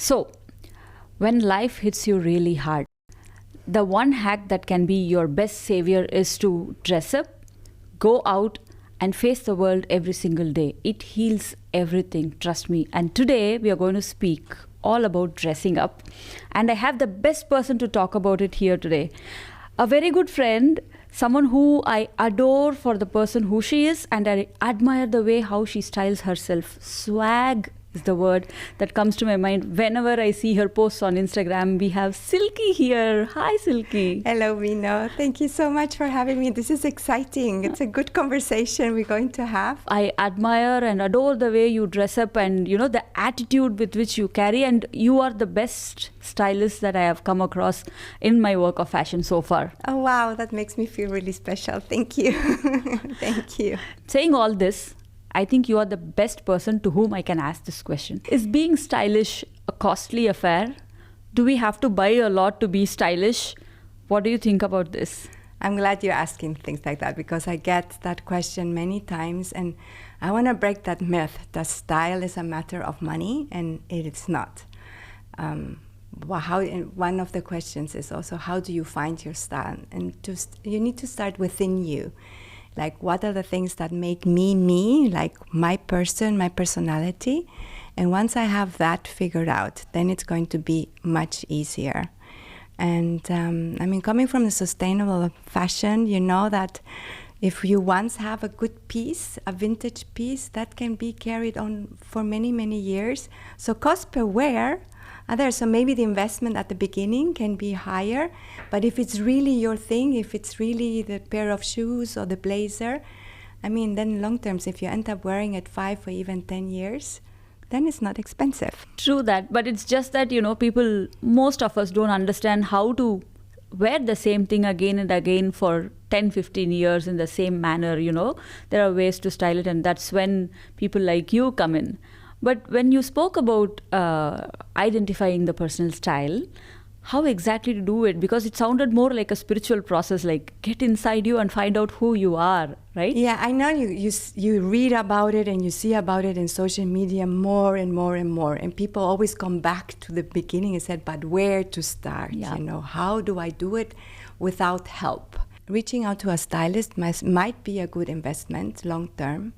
So, when life hits you really hard, the one hack that can be your best savior is to dress up, go out, and face the world every single day. It heals everything, trust me. And today we are going to speak all about dressing up. And I have the best person to talk about it here today. A very good friend, someone who I adore for the person who she is, and I admire the way how she styles herself. Swag is the word that comes to my mind whenever I see her posts on Instagram. We have Silky here. Hi, Silky. Hello, Vino. Thank you so much for having me. This is exciting. It's a good conversation we're going to have. I admire and adore the way you dress up and, the attitude with which you carry. And you are the best stylist that I have come across in my work of fashion so far. Oh, wow. That makes me feel really special. Thank you. Thank you. Saying all this, I think you are the best person to whom I can ask this question. Is being stylish a costly affair? Do we have to buy a lot to be stylish? What do you think about this? I'm glad you're asking things like that because I get that question many times, and I want to break that myth that style is a matter of money, and it is not. One of the questions is also, how do you find your style? And you need to start within you. Like, what are the things that make me, like my person, my personality? And once I have that figured out, then it's going to be much easier. And coming from the sustainable fashion, you know that if you once have a good piece, a vintage piece, that can be carried on for many, many years. So cost per wear are there. So maybe the investment at the beginning can be higher, but if it's really your thing, if it's really the pair of shoes or the blazer, then long term, if you end up wearing it 5 or even 10 years, then it's not expensive. True that, but it's just that, most of us don't understand how to wear the same thing again and again for 10, 15 years in the same manner, There are ways to style it, and that's when people like you come in. But when you spoke about identifying the personal style, how exactly to do it? Because it sounded more like a spiritual process, like get inside you and find out who you are, right? Yeah, I know you read about it and you see about it in social media more and more and more. And people always come back to the beginning and said, but where to start? Yeah. How do I do it without help? Reaching out to a stylist might be a good investment long term.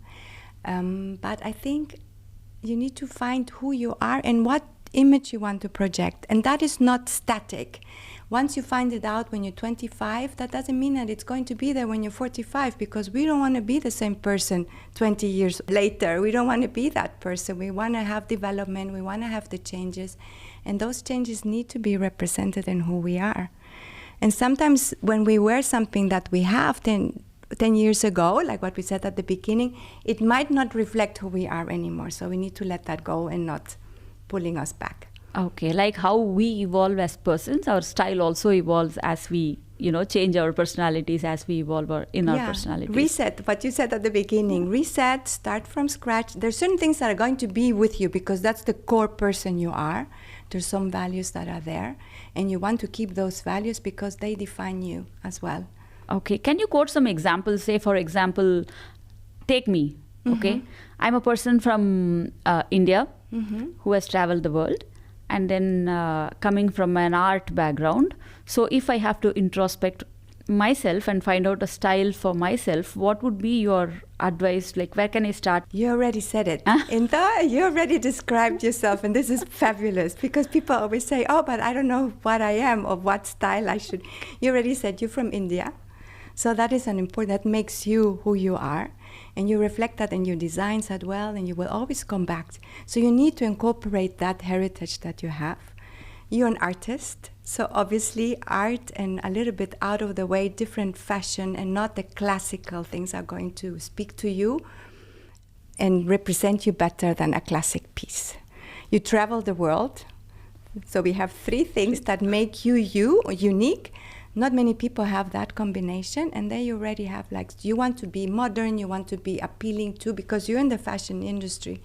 But I think you need to find who you are and what image you want to project. And that is not static. Once you find it out when you're 25, that doesn't mean that it's going to be there when you're 45, because we don't want to be the same person 20 years later. We don't want to be that person. We want to have development. We want to have the changes. And those changes need to be represented in who we are. And sometimes when we wear something that we have 10 years ago, like what we said at the beginning, it might not reflect who we are anymore. So we need to let that go and not pulling us back. Okay, like how we evolve as persons, our style also evolves as we, change our personalities, as we evolve our personalities. Reset, what you said at the beginning. Reset, start from scratch. There's certain things that are going to be with you because that's the core person you are. There's some values that are there, and you want to keep those values because they define you as well. Okay, can you quote some examples? Say, for example, take me, okay? Mm-hmm. I'm a person from India who has traveled the world, and then coming from an art background. So if I have to introspect myself and find out a style for myself, what would be your advice? Like, where can I start? You already said it. You already described yourself, and this is fabulous because people always say, oh, but I don't know what I am or what style I should. You already said you're from India. So that is that makes you who you are, and you reflect that in your designs as well, and you will always come back. So you need to incorporate that heritage that you have. You're an artist, so obviously art and a little bit out of the way, different fashion and not the classical things are going to speak to you and represent you better than a classic piece. You travel the world, so we have 3 things that make you unique. Not many people have that combination, and then you already have, you want to be modern, you want to be appealing too, because you're in the fashion industry.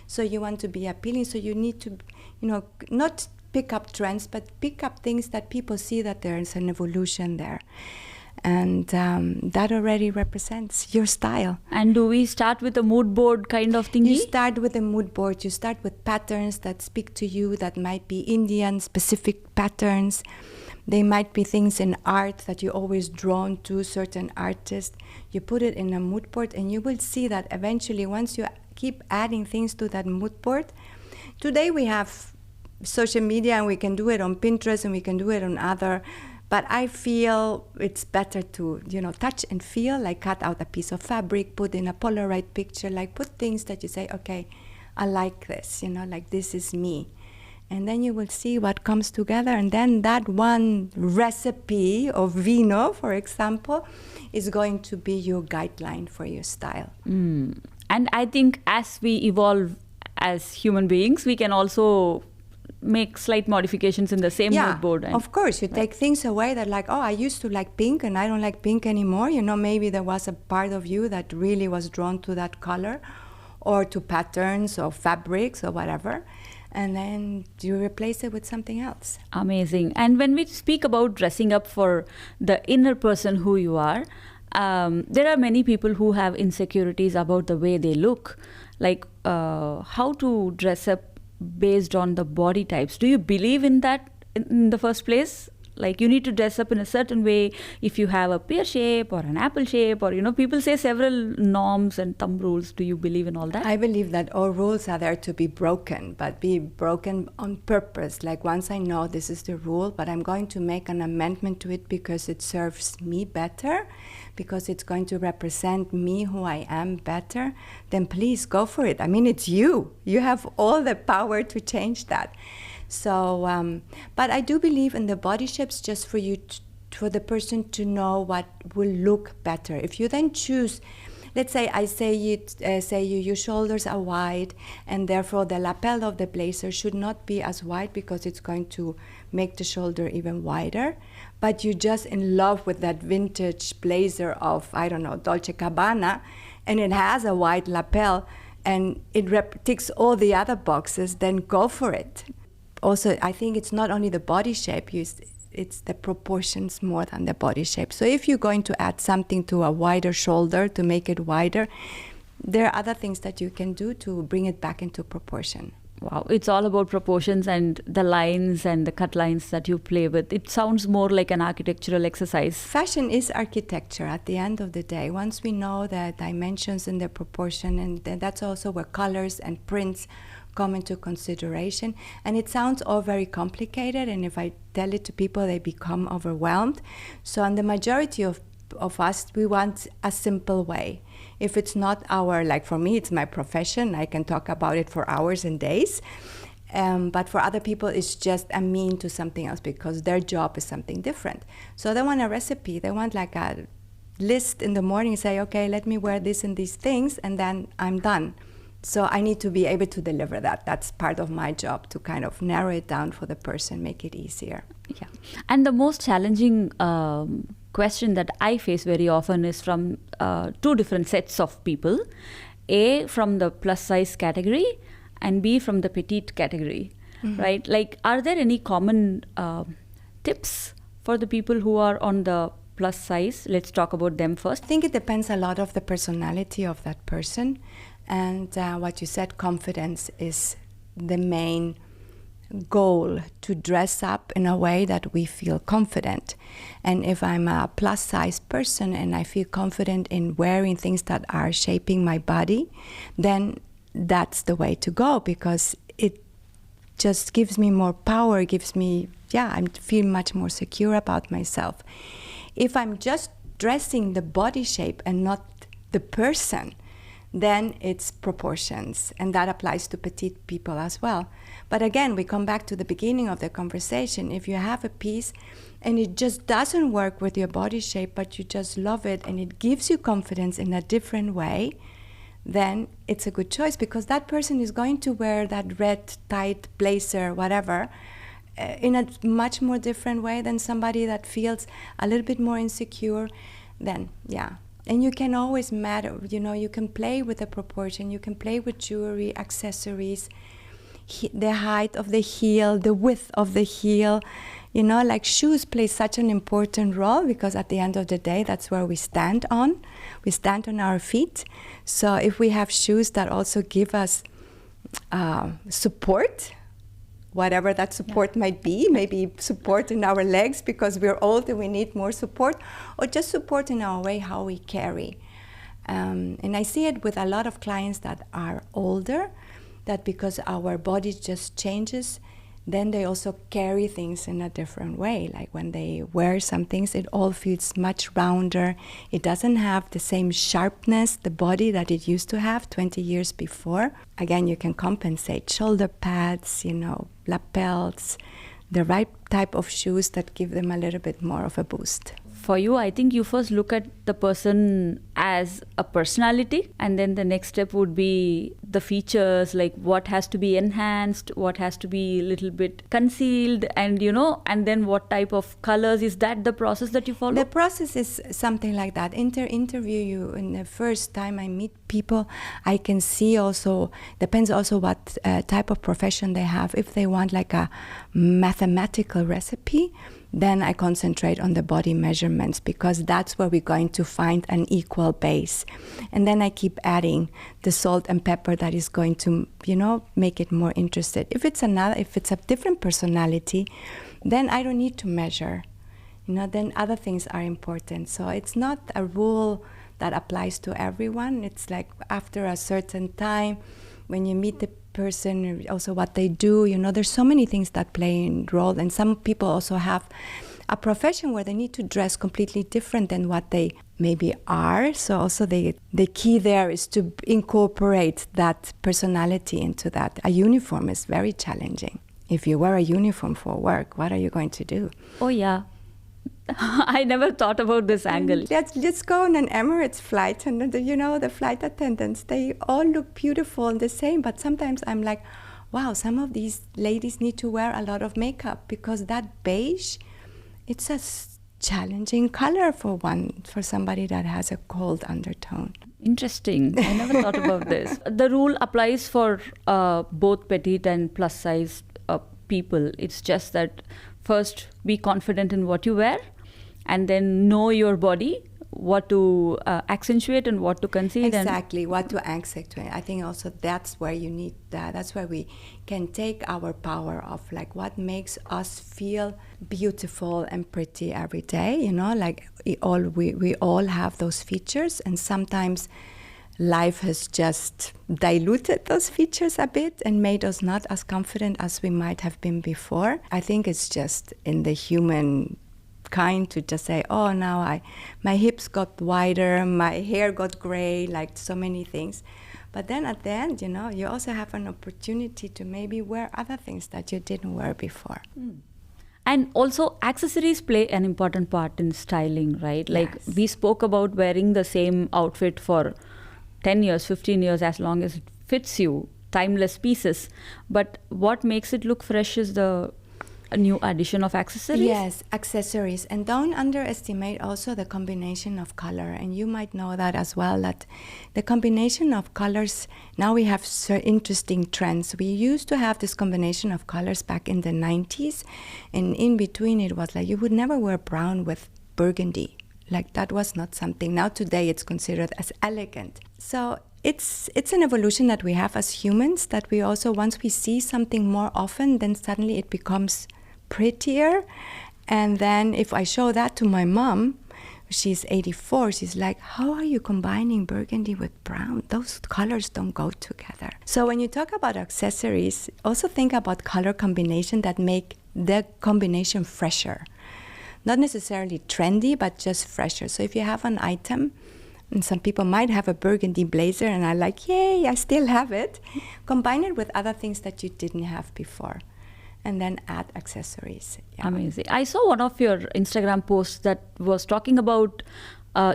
So you want to be appealing, so you need to, not pick up trends, but pick up things that people see that there is an evolution there. And that already represents your style. And do we start with a mood board kind of thingy? You start with a mood board. You start with patterns that speak to you, that might be Indian specific patterns. They might be things in art that you're always drawn to, certain artists. You put it in a mood board, and you will see that eventually, once you keep adding things to that mood board, today we have social media, and we can do it on Pinterest, and we can do it on other. But I feel it's better to, touch and feel, like cut out a piece of fabric, put in a Polaroid picture, like put things that you say, okay, I like this, like this is me. And then you will see what comes together. And then that one recipe of vino, for example, is going to be your guideline for your style. And I think as we evolve as human beings, we can also make slight modifications in the same mood board. And of course, you take things away that like, I used to like pink and I don't like pink anymore. Maybe there was a part of you that really was drawn to that color or to patterns or fabrics or whatever. And then you replace it with something else. Amazing. And when we speak about dressing up for the inner person who you are, there are many people who have insecurities about the way they look, like how to dress up based on the body types. Do you believe in that in the first place? Like you need to dress up in a certain way if you have a pear shape or an apple shape, or people say several norms and thumb rules. Do you believe in all that? I believe that all rules are there to be broken, but be broken on purpose. Like once I know this is the rule, but I'm going to make an amendment to it because it serves me better, because it's going to represent me, who I am better, then please go for it. I mean, it's you. You have all the power to change that. So, but I do believe in the body shapes just for you, for the person to know what will look better. If you then choose, let's say I say your shoulders are wide, and therefore the lapel of the blazer should not be as wide because it's going to make the shoulder even wider. But you're just in love with that vintage blazer of, I don't know, Dolce & Gabbana, and it has a wide lapel, and it ticks all the other boxes, then go for it. Also, I think it's not only the body shape, it's the proportions more than the body shape. So if you're going to add something to a wider shoulder to make it wider, there are other things that you can do to bring it back into proportion. Wow, it's all about proportions and the lines and the cut lines that you play with. It sounds more like an architectural exercise. Fashion is architecture at the end of the day. Once we know the dimensions and the proportion, and that's also where colors and prints come into consideration. And it sounds all very complicated, and if I tell it to people, they become overwhelmed. So on the majority of us, we want a simple way. If it's not like for me, it's my profession. I can talk about it for hours and days. But for other people, it's just a mean to something else because their job is something different. So they want a recipe. They want like a list in the morning, say, okay, let me wear this and these things, and then I'm done. So I need to be able to deliver that. That's part of my job, to kind of narrow it down for the person, make it easier. Yeah. And the most challenging question that I face very often is from two different sets of people. A, from the plus size category, and B, from the petite category, right? Like, are there any common tips for the people who are on the plus size? Let's talk about them first. I think it depends a lot of the personality of that person. And what you said, confidence is the main goal, to dress up in a way that we feel confident. And if I'm a plus size person and I feel confident in wearing things that are shaping my body, then that's the way to go, because it just gives me more power, gives me, I feel much more secure about myself. If I'm just dressing the body shape and not the person, then it's proportions, and that applies to petite people as well. But again, we come back to the beginning of the conversation. If you have a piece and it just doesn't work with your body shape, but you just love it and it gives you confidence in a different way, then it's a good choice, because that person is going to wear that red tight blazer, whatever, in a much more different way than somebody that feels a little bit more insecure. Then, and you can always you can play with the proportion, you can play with jewelry, accessories. the height of the heel, the width of the heel. You know, like shoes play such an important role because at the end of the day, that's where we stand on. We stand on our feet. So if we have shoes that also give us support, whatever that support might be, maybe support in our legs because we're old and we need more support, or just support in our way how we carry. And I see it with a lot of clients that are older, that because our body just changes, then they also carry things in a different way. Like when they wear some things, it all feels much rounder. It doesn't have the same sharpness, the body that it used to have 20 years before. Again, you can compensate. Shoulder pads, you know, lapels, the right type of shoes that give them a little bit more of a boost. For you, I think you first look at the person as a personality, and then the next step would be the features, like what has to be enhanced, what has to be a little bit concealed, and you know, and then what type of colors. Is that the process that you follow? The process is something like that. Interview you, in the first time I meet people, I can see also, depends also what type of profession they have. If they want like a mathematical recipe, then I concentrate on the body measurements because that's where we're going to find an equal base. And then I keep adding the salt and pepper that is going to, you know, make it more interested. If it's a different personality, then I don't need to measure. You know, then other things are important. So it's not a rule that applies to everyone. It's like after a certain time, when you meet the person, also what they do, you know, there's so many things that play a role. And some people also have a profession where they need to dress completely different than what they maybe are. So also the key there is to incorporate that personality into that. A uniform is very challenging. If you wear a uniform for work, what are you going to do? Oh, yeah. I never thought about this angle. Let's go on an Emirates flight, and you know, the flight attendants, they all look beautiful and the same, but sometimes I'm like, wow, some of these ladies need to wear a lot of makeup because that beige, it's a challenging color for somebody that has a cold undertone. Interesting. I never thought about this. The rule applies for both petite and plus size people. It's just that first be confident in what you wear, and then know your body, what to accentuate and what to conceal. Exactly, what to accentuate. I think also that's where you need that. That's where we can take our power of like what makes us feel beautiful and pretty every day. You know, like we all have those features, and sometimes life has just diluted those features a bit and made us not as confident as we might have been before. I think it's just in the human kind to just say, oh, now my hips got wider, my hair got gray, like so many things. But then at the end, you know, you also have an opportunity to maybe wear other things that you didn't wear before. And also accessories play an important part in styling, right? Like Yes. we spoke about wearing the same outfit for 10 years, 15 years, as long as it fits you, timeless pieces. But what makes it look fresh is a new addition of accessories. Yes, accessories. And don't underestimate also the combination of color. And you might know that as well, that the combination of colors, now we have interesting trends. We used to have this combination of colors back in the 90s. And in between it was like you would never wear brown with burgundy. Like that was not something. Now today it's considered as elegant. So it's an evolution that we have as humans, that we also, once we see something more often, then suddenly it becomes prettier. And then if I show that to my mom, she's 84, she's like, how are you combining burgundy with brown? Those colors don't go together. So when you talk about accessories, also think about color combination that make the combination fresher. Not necessarily trendy, but just fresher. So if you have an item, and some people might have a burgundy blazer and are like, yay, I still have it. Combine it with other things that you didn't have before. And then add accessories. Yeah. Amazing. I saw one of your Instagram posts that was talking about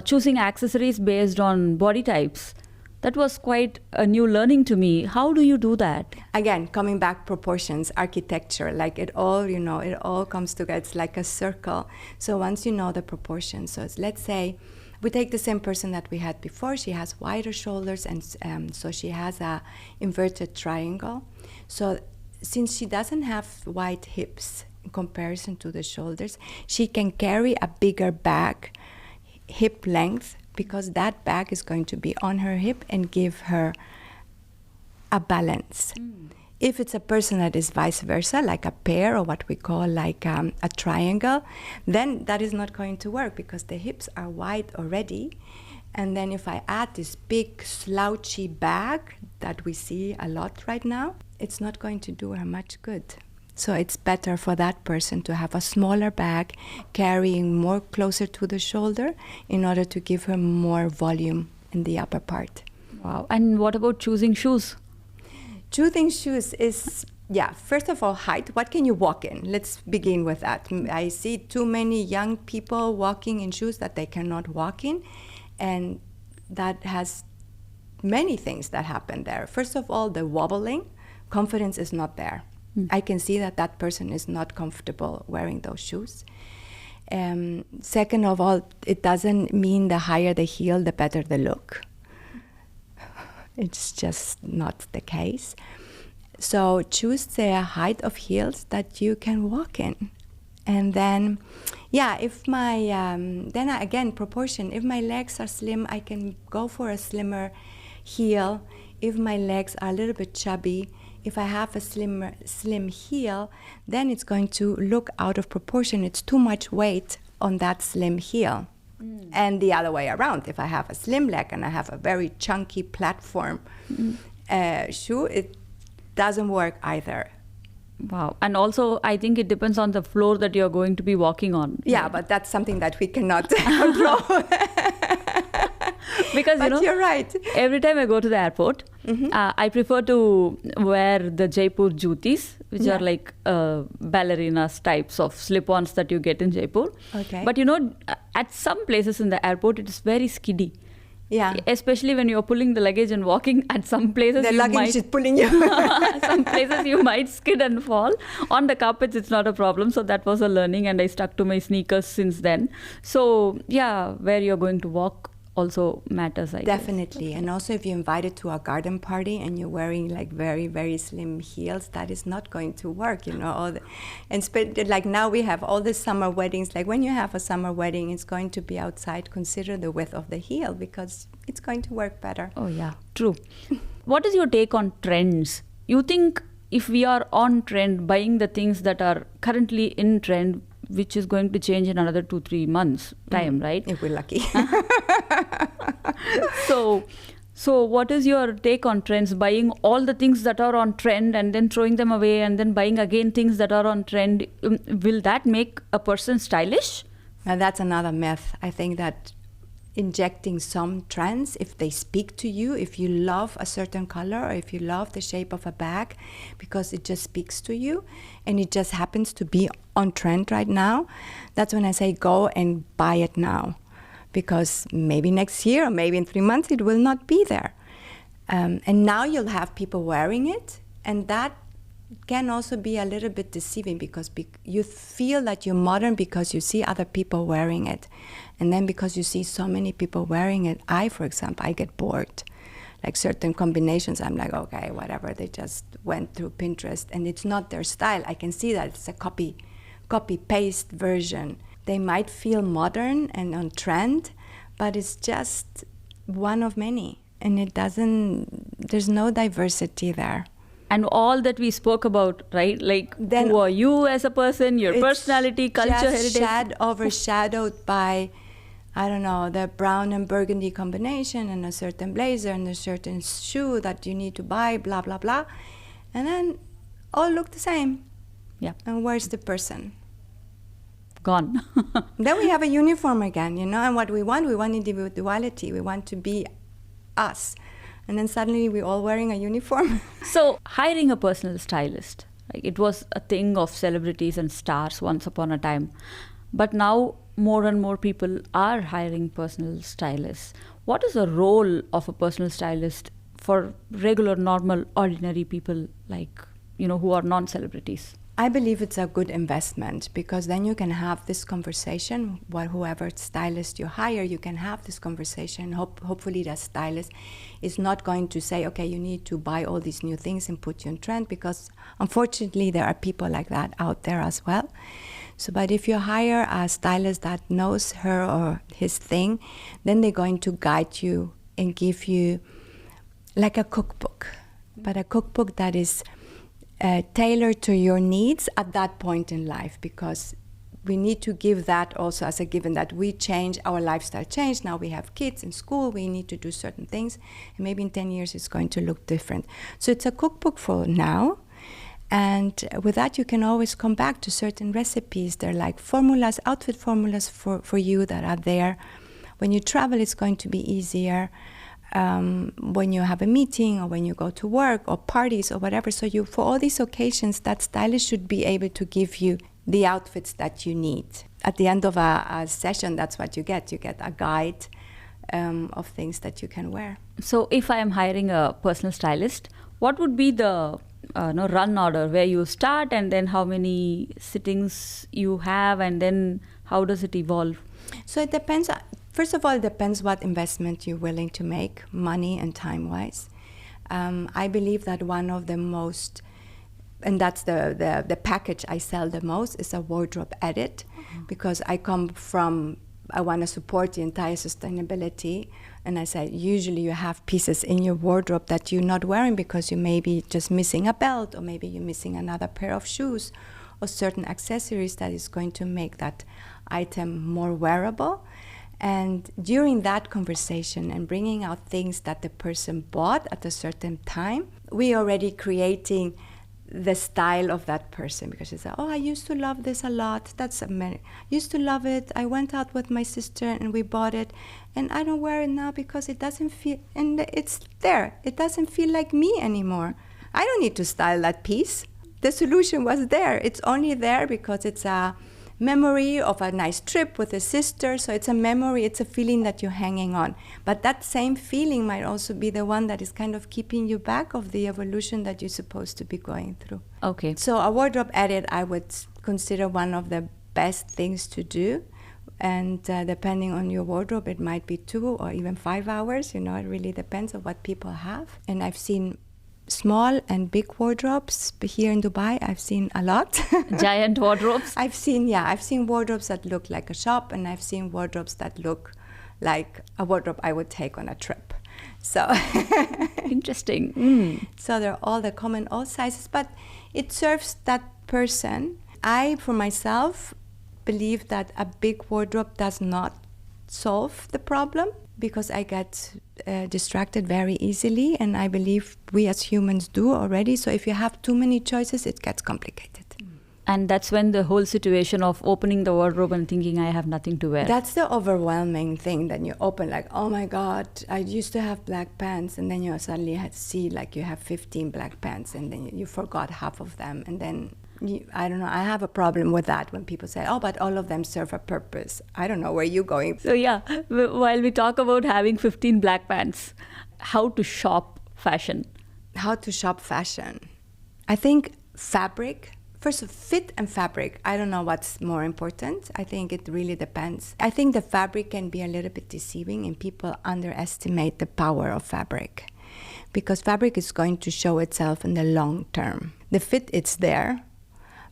choosing accessories based on body types. That was quite a new learning to me. How do you do that? Again, coming back, proportions, architecture, like it all, you know, it all comes together. It's like a circle. So once you know the proportions, so let's say we take the same person that we had before. She has wider shoulders, and so she has a inverted triangle. So since she doesn't have wide hips in comparison to the shoulders, she can carry a bigger bag, hip length, because that bag is going to be on her hip and give her a balance. If it's a person that is vice versa, like a pear or what we call like a triangle, then that is not going to work because the hips are wide already. And then if I add this big slouchy bag that we see a lot right now, it's not going to do her much good. So it's better for that person to have a smaller bag carrying more closer to the shoulder in order to give her more volume in the upper part. Wow. And what about choosing shoes? Choosing shoes is, first of all, height. What can you walk in? Let's begin with that. I see too many young people walking in shoes that they cannot walk in, and that has many things that happen there. First of all, the wobbling. Confidence is not there. I can see that that person is not comfortable wearing those shoes. Second of all, it doesn't mean the higher the heel, the better the look. It's just not the case. So choose the height of heels that you can walk in. And then, if my, again, proportion. If my legs are slim, I can go for a slimmer heel. If my legs are a little bit chubby, if I have a slim heel, then it's going to look out of proportion. It's too much weight on that slim heel. And the other way around, if I have a slim leg and I have a very chunky platform shoe, it doesn't work either. Wow. And also, I think it depends on the floor that you're going to be walking on. Yeah, but that's something that we cannot control. Because, but you're right. Every time I go to the airport, I prefer to wear the Jaipur jutis, which are like ballerinas types of slip-ons that you get in Jaipur. Okay. But, at some places in the airport, it is very skiddy. Yeah. Especially when you're pulling the luggage and walking, at some places the luggage is pulling you. Some places you might skid and fall. On the carpets, it's not a problem. So that was a learning, and I stuck to my sneakers since then. So where you're going to walk also matters, I guess. Definitely. And also if you're invited to a garden party and you're wearing like very, very slim heels, that is not going to work, like now we have all the summer weddings. Like when you have a summer wedding, it's going to be outside. Consider the width of the heel because it's going to work better. Oh yeah, true. What is your take on trends? You think if we are on trend, buying the things that are currently in trend, which is going to change in another 2-3 months time, right? If we're lucky. So what is your take on trends? Buying all the things that are on trend and then throwing them away and then buying again things that are on trend. Will that make a person stylish? Now that's another myth. I think that injecting some trends, if they speak to you, if you love a certain color or if you love the shape of a bag because it just speaks to you and it just happens to be on trend right now, that's when I say go and buy it now, because maybe next year or maybe in 3 months it will not be there. And now you'll have people wearing it, and that can also be a little bit deceiving because you feel that you're modern because you see other people wearing it. And then because you see so many people wearing it, for example, I get bored. Like certain combinations, I'm like, okay, whatever, they just went through Pinterest and it's not their style. I can see that it's a copy-paste version. They might feel modern and on trend, but it's just one of many. And there's no diversity there. And all that we spoke about, right? Like, then who are you as a person, your personality, culture, heritage? Overshadowed by, I don't know, the brown and burgundy combination and a certain blazer and a certain shoe that you need to buy, blah, blah, blah. And then all look the same. Yeah. And where's the person? Gone. Then we have a uniform again, and what we want individuality. We want to be us. And then suddenly we're all wearing a uniform. So hiring a personal stylist, like it was a thing of celebrities and stars once upon a time. But now more and more people are hiring personal stylists. What is the role of a personal stylist for regular, normal, ordinary people like, who are non-celebrities? I believe it's a good investment, because then you can have this conversation. Whoever stylist you hire, you can have this conversation. Hopefully the stylist is not going to say, okay, you need to buy all these new things and put you in trend, because unfortunately there are people like that out there as well. So, but if you hire a stylist that knows her or his thing, then they're going to guide you and give you like a cookbook, but a cookbook that is tailored to your needs at that point in life, because we need to give that also as a given that we change, our lifestyle change. Now we have kids in school, we need to do certain things, and maybe in 10 years it's going to look different. So it's a cookbook for now, and with that you can always come back to certain recipes. They're like formulas, outfit formulas for you that are there. When you travel, it's going to be easier. When you have a meeting or when you go to work or parties or whatever. So you, for all these occasions, that stylist should be able to give you the outfits that you need. At the end of a session, that's what you get. You get a guide of things that you can wear. So if I am hiring a personal stylist, what would be the run order, where you start and then how many sittings you have, and then how does it evolve? So it depends. First of all, it depends what investment you're willing to make, money and time-wise. I believe that one of the most, and that's the package I sell the most, is a wardrobe edit, because I come from, I want to support the entire sustainability, and I say usually you have pieces in your wardrobe that you're not wearing because you may be just missing a belt, or maybe you're missing another pair of shoes, or certain accessories that is going to make that item more wearable. And during that conversation and bringing out things that the person bought at a certain time, we're already creating the style of that person, because she said, oh, I used to love this a lot. Used to love it. I went out with my sister and we bought it, and I don't wear it now because it doesn't feel, and it's there. It doesn't feel like me anymore. I don't need to style that piece. The solution was there. It's only there because it's a memory of a nice trip with a sister. So it's a memory, it's a feeling that you're hanging on. But that same feeling might also be the one that is kind of keeping you back of the evolution that you're supposed to be going through. Okay. So a wardrobe edit, I would consider one of the best things to do. And depending on your wardrobe, it might be 2 or even 5 hours. It really depends on what people have. And I've seen small and big wardrobes here in Dubai. I've seen a lot. Giant wardrobes? I've seen wardrobes that look like a shop, and I've seen wardrobes that look like a wardrobe I would take on a trip. So interesting. So they're all common, all sizes, but it serves that person. I, for myself, believe that a big wardrobe does not solve the problem, because I get distracted very easily, and I believe we as humans do already. So if you have too many choices, it gets complicated. And that's when the whole situation of opening the wardrobe and thinking I have nothing to wear. That's the overwhelming thing. Then you open like, oh my God, I used to have black pants, and then you suddenly see like you have 15 black pants, and then you forgot half of them, and then I don't know, I have a problem with that when people say, oh, but all of them serve a purpose. I don't know where you're going. So yeah, while we talk about having 15 black pants, how to shop fashion? How to shop fashion? I think fabric. First, fit and fabric. I don't know what's more important. I think it really depends. I think the fabric can be a little bit deceiving, and people underestimate the power of fabric, because fabric is going to show itself in the long term. The fit, it's there.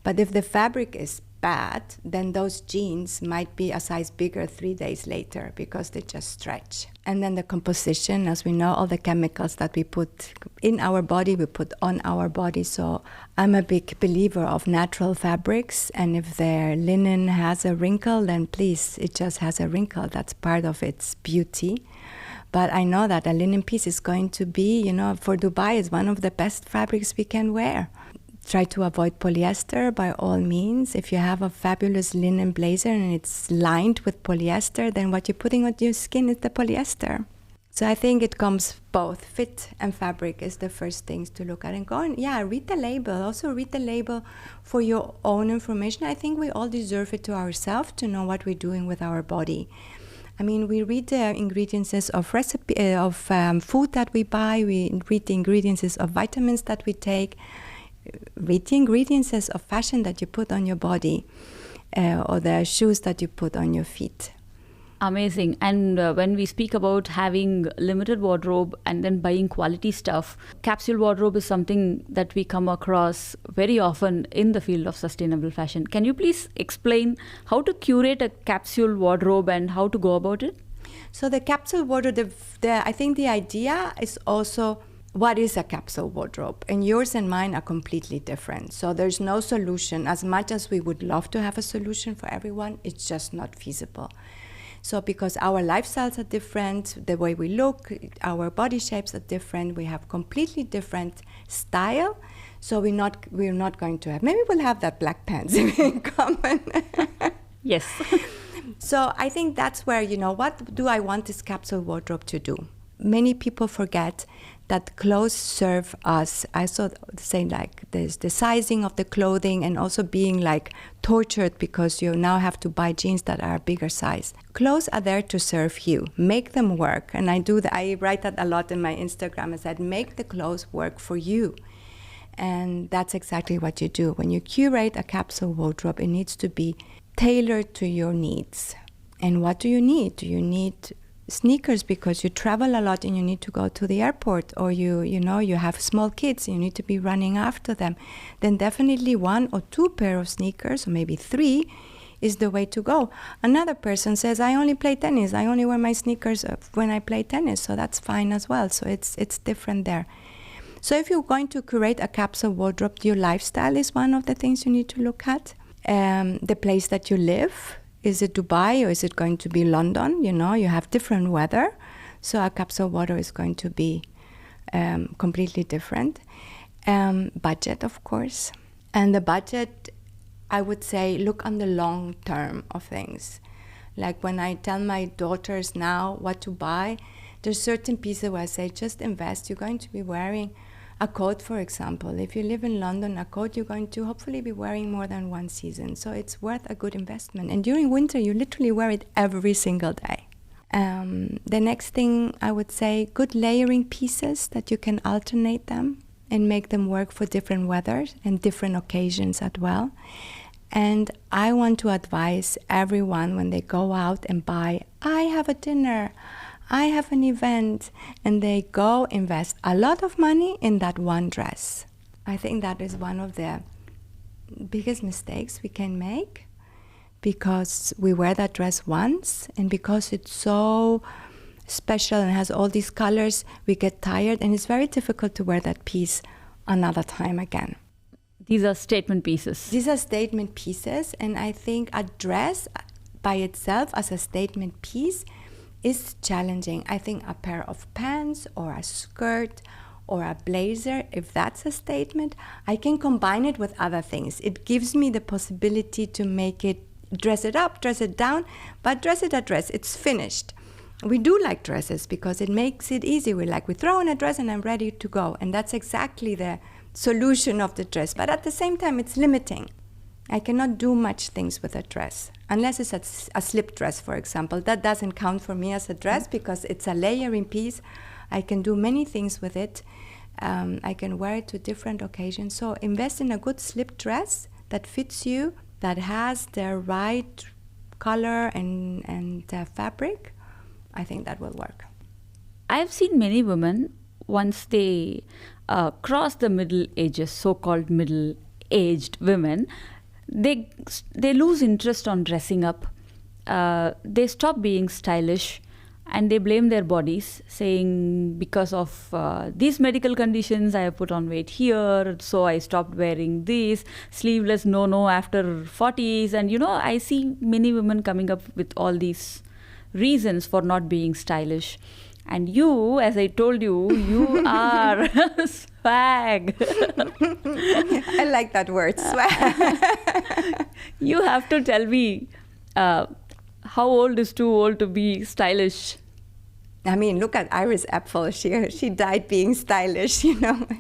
But if the fabric is bad, then those jeans might be a size bigger 3 days later because they just stretch. And then the composition, as we know, all the chemicals that we put in our body, we put on our body. So I'm a big believer of natural fabrics. And if their linen has a wrinkle, then please, it just has a wrinkle. That's part of its beauty. But I know that a linen piece is going to be, for Dubai, is one of the best fabrics we can wear. Try to avoid polyester by all means. If you have a fabulous linen blazer and it's lined with polyester, then what you're putting on your skin is the polyester. So I think it comes both. Fit and fabric is the first things to look at. And read the label. Also read the label for your own information. I think we all deserve it to ourselves to know what we're doing with our body. I mean, we read the ingredients of food that we buy. We read the ingredients of vitamins that we take. read the ingredients of fashion that you put on your body, or the shoes that you put on your feet. Amazing. And when we speak about having limited wardrobe and then buying quality stuff, capsule wardrobe is something that we come across very often in the field of sustainable fashion. Can you please explain how to curate a capsule wardrobe and how to go about it? So the capsule wardrobe, I think the idea is also, what is a capsule wardrobe? And yours and mine are completely different. So there's no solution. As much as we would love to have a solution for everyone, it's just not feasible. So because our lifestyles are different, the way we look, our body shapes are different, we have completely different style. So we're not going to have, maybe we'll have that black pants in common. Yes. So I think that's where, what do I want this capsule wardrobe to do? Many people forget that clothes serve us. I saw saying like there's the sizing of the clothing and also being like tortured because you now have to buy jeans that are a bigger size. Clothes are there to serve you. Make them work. And I write that a lot in my Instagram. I said, make the clothes work for you. And that's exactly what you do. When you curate a capsule wardrobe, it needs to be tailored to your needs. And what do you need? Do you need sneakers because you travel a lot and you need to go to the airport, or you have small kids and you need to be running after them? Then definitely 1 or 2 pair of sneakers, or maybe 3, is the way to go. Another person says, I only play tennis, I only wear my sneakers when I play tennis, so that's fine as well. So it's different there. So if you're going to curate a capsule wardrobe, your lifestyle is one of the things you need to look at. The place that you live. Is it Dubai or is it going to be London? You have different weather. So a capsule wardrobe is going to be completely different. Budget, of course. And the budget, I would say, look on the long term of things. Like when I tell my daughters now what to buy, there's certain pieces where I say, just invest. You're going to be wearing a coat, for example. If you live in London, a coat you're going to hopefully be wearing more than one season. So it's worth a good investment. And during winter, you literally wear it every single day. The next thing I would say, good layering pieces that you can alternate them and make them work for different weathers and different occasions as well. And I want to advise everyone when they go out and buy, I have a dinner, I have an event, and they go invest a lot of money in that one dress. I think that is one of the biggest mistakes we can make, because we wear that dress once, and because it's so special and has all these colors, we get tired, and it's very difficult to wear that piece another time again. These are statement pieces. These are statement pieces, and I think a dress by itself as a statement piece is challenging. I think a pair of pants or a skirt or a blazer, if that's a statement, I can combine it with other things. It gives me the possibility to make it, dress it up, dress it down, but dress it a dress, it's finished. We do like dresses because it makes it easy. We throw in a dress and I'm ready to go. And that's exactly the solution of the dress. But at the same time, it's limiting. I cannot do much things with a dress, unless it's a slip dress, for example. That doesn't count for me as a dress because it's a layering piece. I can do many things with it. I can wear it to different occasions. So invest in a good slip dress that fits you, that has the right color and fabric. I think that will work. I've seen many women, once they cross the middle ages, so-called middle-aged women, they lose interest on dressing up. They stop being stylish and they blame their bodies, saying because of these medical conditions I have put on weight here, so I stopped wearing these, sleeveless no after 40s. And I see many women coming up with all these reasons for not being stylish. And you, as I told you, you are swag. I like that word, swag. You have to tell me, how old is too old to be stylish? I mean, look at Iris Apfel. She died being stylish,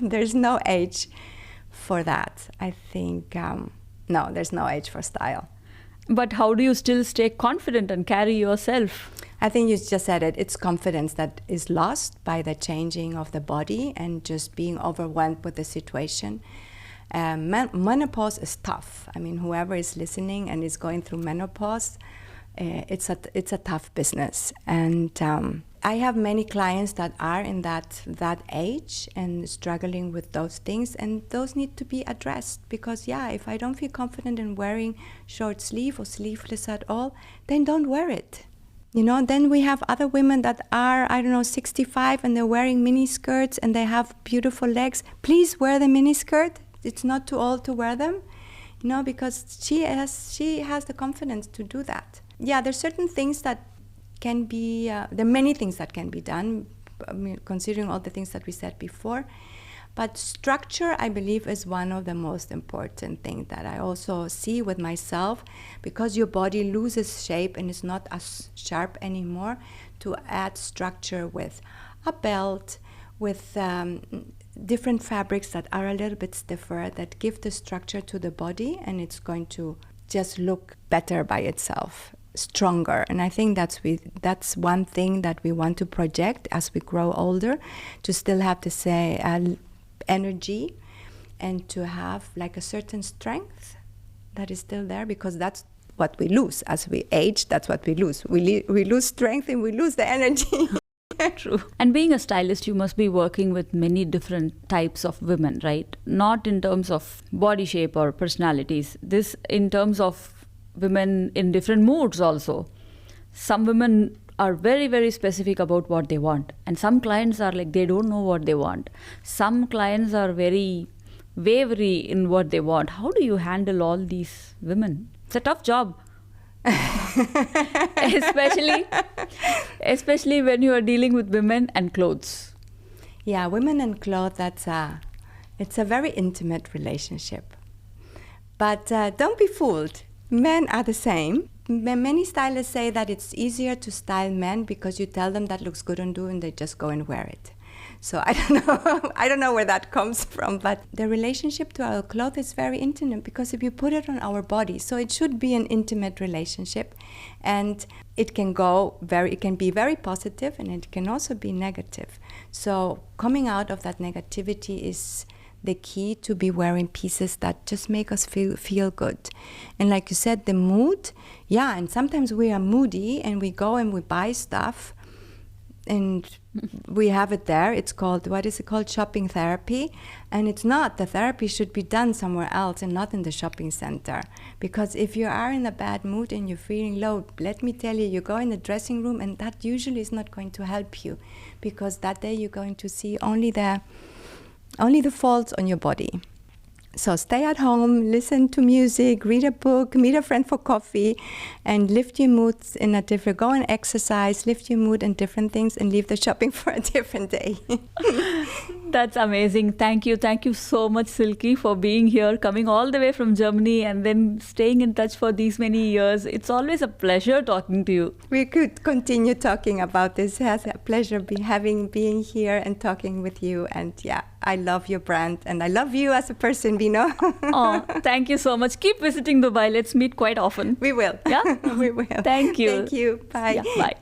There's no age for that. I think, no, there's no age for style. But how do you still stay confident and carry yourself? I think you just said it. It's confidence that is lost by the changing of the body and just being overwhelmed with the situation. Menopause is tough. I mean, whoever is listening and is going through menopause, it's a tough business. And I have many clients that are in that age and struggling with those things, and those need to be addressed. Because if I don't feel confident in wearing short sleeve or sleeveless at all, then don't wear it. Then we have other women that are, 65, and they're wearing mini skirts and they have beautiful legs. Please wear the mini skirt. It's not too old to wear them, because she has the confidence to do that. There's certain things that can be, there are many things that can be done, considering all the things that we said before. But structure, I believe, is one of the most important things that I also see with myself, because your body loses shape and is not as sharp anymore, to add structure with a belt, with different fabrics that are a little bit stiffer, that give the structure to the body, and it's going to just look better by itself, stronger. And I think that's one thing that we want to project as we grow older, to still have to say energy, and to have like a certain strength that is still there, because that's what we lose as we age. That's what we lose. We lose strength and we lose the energy. True. And being a stylist, you must be working with many different types of women, right? Not in terms of body shape or personalities. This in terms of women in different moods also. Some women are very, very specific about what they want. And some clients are like, they don't know what they want. Some clients are very wavery in what they want. How do you handle all these women? It's a tough job. especially when you are dealing with women and clothes. Yeah, women and clothes, it's a very intimate relationship. But don't be fooled. Men are the same. Many stylists say that it's easier to style men because you tell them that looks good on you and they just go and wear it. So I don't know where that comes from, but the relationship to our clothes is very intimate, because if you put it on our body, so it should be an intimate relationship, and it can be very positive and it can also be negative. So coming out of that negativity is the key, to be wearing pieces that just make us feel good. And like you said, the mood, and sometimes we are moody and we go and we buy stuff and we have it there. It's called, shopping therapy. And it's not. The therapy should be done somewhere else and not in the shopping center. Because if you are in a bad mood and you're feeling low, let me tell you, you go in the dressing room and that usually is not going to help you, because that day you're going to see only the faults on your body. So stay at home, listen to music, read a book, meet a friend for coffee, and lift your moods go and exercise, lift your mood in different things, and leave the shopping for a different day. That's amazing. Thank you. Thank you so much, Silky, for being here, coming all the way from Germany and then staying in touch for these many years. It's always a pleasure talking to you. We could continue talking about this. It's a pleasure being here and talking with you. And I love your brand and I love you as a person, Vino. Oh, thank you so much. Keep visiting Dubai. Let's meet quite often. We will. Yeah? We will. Thank you. Thank you. Bye. Yeah, bye.